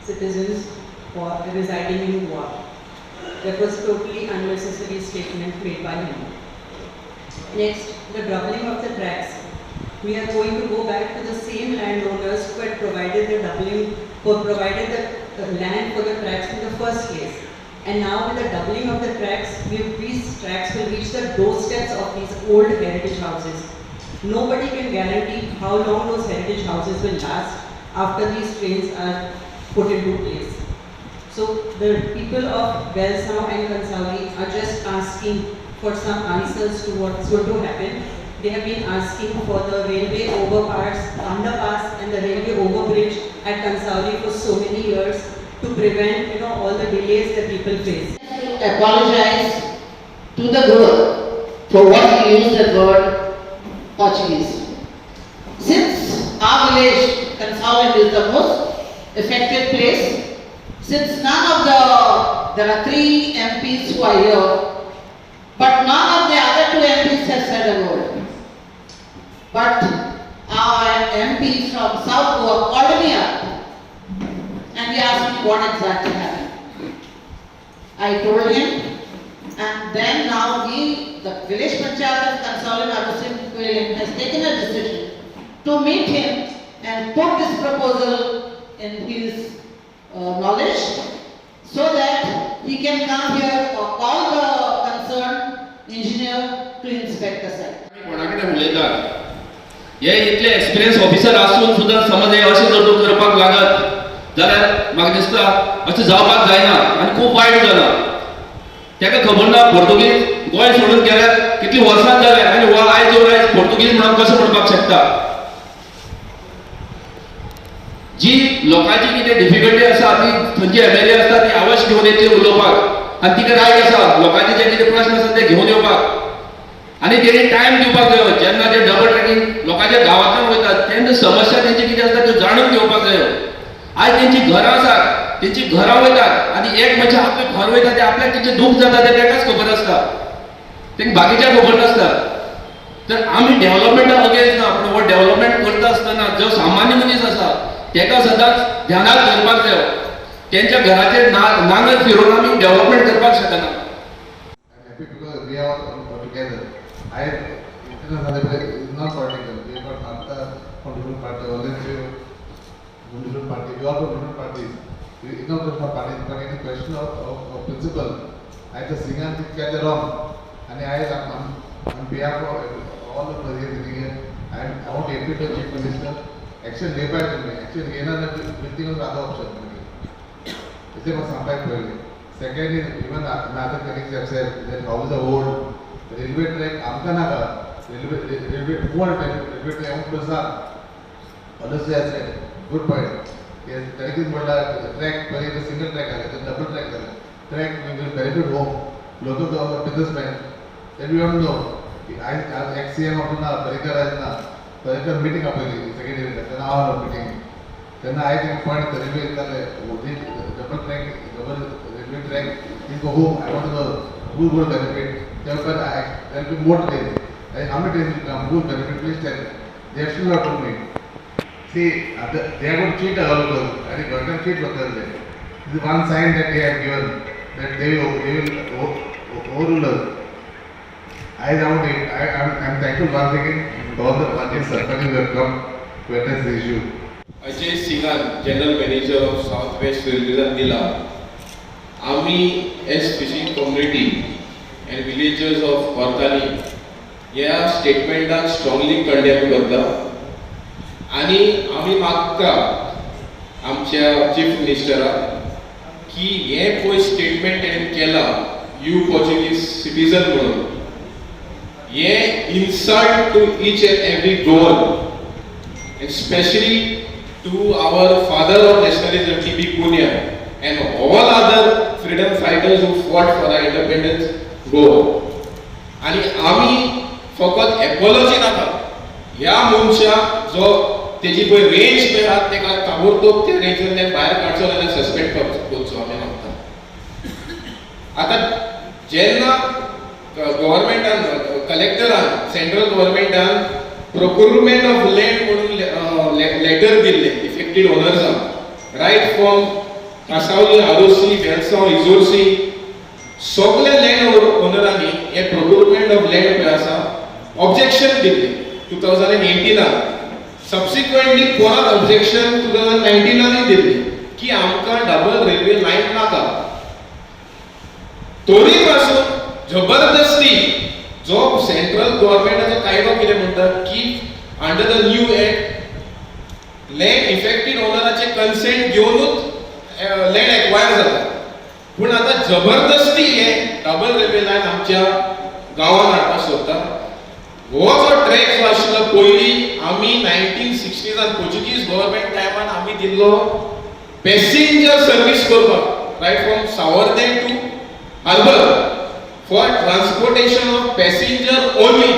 citizens or residing in Goa. That was totally unnecessary statement made by him. Next, the doubling of the tracks. We are going to go back to the same landowners who had provided the doubling, who provided the land for the tracks in the first place. And now with the doubling of the tracks, these tracks will reach the doorsteps of these old heritage houses. Nobody can guarantee how long those heritage houses will last after these trains are put into place. So the people of Belsav and Kansauli are just asking for some answers to what's going to happen. They have been asking for the railway underpass and the railway overbridge at Kansauli for so many years to prevent all the delays that people face. To apologize to the group for what he used the word Portuguese. Since our village, Kansauli, is the most affected place, since there are 3 MPs who are here, but none of the other 2 MPs have said a word. But our MP from South Goa called me up and he asked me what exactly happened. I told him, and then now the village panchayat of Kansauli Magusim has taken a decision to meet him and put this proposal in his knowledge so that he can come here or call the concerned engineer to inspect the site. हे इतले experience officer आसून सुद्धा समज हे अशें जर तूं करपाक लागत जाल्यार म्हाका दिसता अशें जावपाक जायना आनी खूब वायट जालां. ताका खबर ना पोर्तुगीज गोंय सोडून गेल्यार कितली वर्सां जाले आनी हो आयज पोर्तुगीज म्हणून कशें म्हणपाक शकता. जी लोकांची कितें डिफिकल्टी आसा ती थंयची एमएलए आसता ती आवाज घेवन येतली उलोवपाक आनी तिका रायट आसा लोकांचे जे कितें प्रश्न आसा ते घेवन येवपाक आनी तेणी टायम दिवपाक जायो. जेन्ना ते डबल ट्रॅकिंग लोकांच्या गांवांतल्यान वयतात तेन्ना समस्या तेंची कितें आसता त्यो जाणून घेवपाक जायो. आयज तेंची घरां आसात तेंची घरां वयतात आनी एक मनशां आपलें घर वयता ते आपल्याक तेंचें दूख जाता तें तेकाच खबर आसता, तेंकां बाकीच्या खबर नासता. तर आमी डेव्हलपमेंटा अगेन्स्ट ना, पूण हो डेव्हलपमेंट करता आसतना जो सामान्य मनीस आसा तेका सदांच ध्यानात दवरपाक जायो. तेंच्या घराचेर नांगर फिरोवन आमी डेव्हलपमेंट करपाक शकना. I it's not political. We have got Mata from different parties, Volunteer from different parties, we all from different parties. We not different parties, but in the question of principle, I just sing and get it wrong. And on behalf of all the players here, I want to appeal to the Chief Minister, action day by day. Actually, everything was other option. This was some time for you. Second is, even other colleagues have said that houses are old. Railway track आमकां नाका, railway poor railway track आमकां प्रसार. Honestly, I said, good point. Yes, track is म्हणल्यार track पहिले तर single track आले, तर double track झाले. Track will benefit home, local businessmen. Then we don't know. आज XCM आपण ना, परिकर meeting आपली secretary त्यांना hour meeting. त्यांना I think point railway झाले, double railway track is go home. I want to know who will benefit. There will be more trains. How many trains will come? Who will benefit? Please tell me. They have still not told me. See, they are going to cheat all of us. I think government cheat what they say. This is one sign that they have given that they will overrule us. I am thankful once again to all the parties who have come to address the issue. Ajay Singhal, General Manager of Southwest Railways and Nila. Ami as fishing community and villagers of Kortani ह्या स्टेटमेंटाक strongly condemn करता आणि आम्ही मागता आमच्या chief मिनिस्टराक की हे पळय statement तेणें केला यू पोर्चुगीज सिटीजन म्हणून हे insult to each and every Goan specially to our father of nationalism T B Puniya and all other freedom fighters who fought for our independence Goa. आणि आम्ही फकत एपोलॉजी नाका ह्या मनशा जो तेजी पळय रेंज पळय आसा तेका ताबडतोब त्या रेंजांतल्यान भायर काडचो जाल्यार सस्पेंड करचो आमी मागता. आतां जेन्ना गव्हर्नमेंटान कलेक्टरान सेंट्रल गव्हर्नमेंटान प्रोक्युरमेंट ऑफ लँड म्हणून लेटर दिल्ले इफेक्टेड ओनर्सांक रायट फ्रॉम कासावली, आरोसी, वेलसांव, इजोरसी सगळे लँड ओनरांनी हे प्रोक्युरमेंट ऑफ लँड पळय आसा ऑब्जेक्शन दिल्लें 2018 सबसिक्वेंटली परत ऑब्जेक्शन 2019 दिल्लें की आमकां डबल रेल्वे लायन नाका. तरी पासून जबरदस्ती जो सेंट्रल गव्हर्नमेंटाचो कायदो कितें म्हणटा की under the new act land affected ओनराचे कन्सेंट घेवनूच लँड एक्वायर जाता. पूण आतां जबरदस्ती हे डबल रेल्वे लायन आमच्या गांवांत हाडपाक सोदता. हो जो ट्रॅक जो आशिल्लो पयलीं आमी 1960s पोर्चुगीज गव्हर्नमेंट टायमान आमी दिल्लो पॅसेंजर सर्वीस करपाक right from Savarde to harbour for transportation of passenger only.